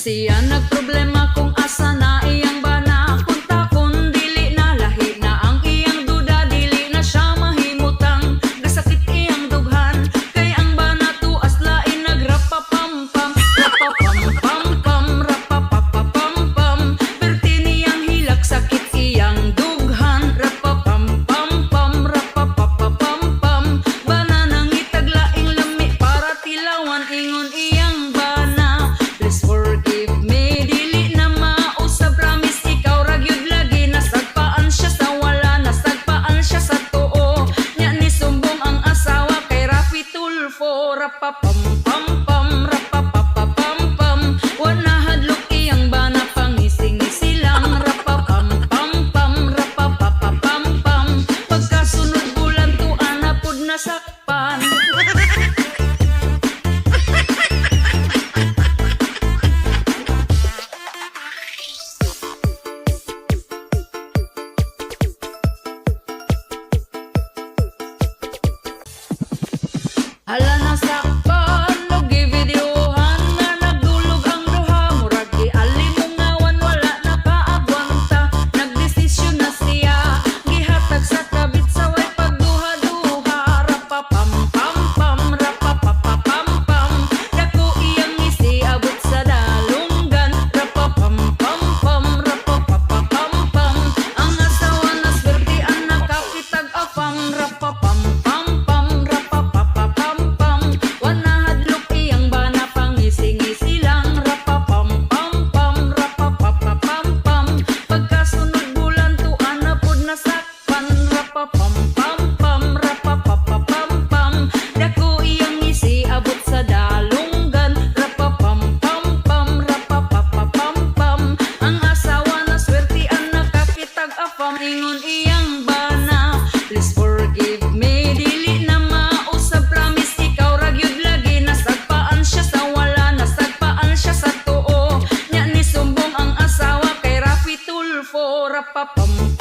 Siya nagproblema kung asa na iyang bana. Kunta kun dili na lahi na ang iyang duda. Dili na siya mahimutang gasakit iyang dughan. Kay ang bana tuas lain nagrapapam-pam, rapapam-pam-pam, rapapapapam-pam. Perti niyang hilak sakit iyang dughan. Rapapam-pam-pam, rapapapapam-pam. Bana nang itaglaing lami para tilawan ingon iyang bana. Please forgive me, dili na mausab, promise ikaw ra gyud lagi. Nasagpaan siya sa wala, nasagpaan siya sa tuo. Nya ni sumbong ang asawa kay Rafi Tulfo. Rapapam-pam-pam, rapapapapam-pam. Wala hadlok iyang bana, pangising-ngisi lang. Rapapam-pam-pam, rapapapapam-pam. Pagkasunod bulan tuan na pud nasakpan. Hala nasakpan, lugi videohan nga nagdulog ang duha. Murag gialimungawan, wala nakaagwanta. Nagdesisyon na siya, gihatag sa kabit sa way pagduha-duha. Rapapam-pam-pam, rapapapapam-pam. Dako iyang ngisi abot sa dalunggan. Rapapam-pam-pam, rapapapapam-pam. Ang asawa na swertian nakakitag afam. Rapapam-pam-pam, rapapapapam-pam. Wana hadlok iyang bana, pangising-ngisi lang. Rapapam-pam-pam, rapapapapam-pam. Pagkasunod bulan tuan na pud nasakpan. Rapapam-pam-pam, rapapapapam-pam. Dako iyang ngisi abot sa dalunggan. Rapapam-pam-pam, rapapapapam-pam. Ang asawa na swertian nakakitag afam ingon iyang bana. Please forgive me, dili na mausab, promise ikaw ra gyud lagi. Nasagpaan siya sa wala, nasagpaan siya sa tuo. Nya ni sumbong ang asawa kay Rafi Tulfo. Rapapam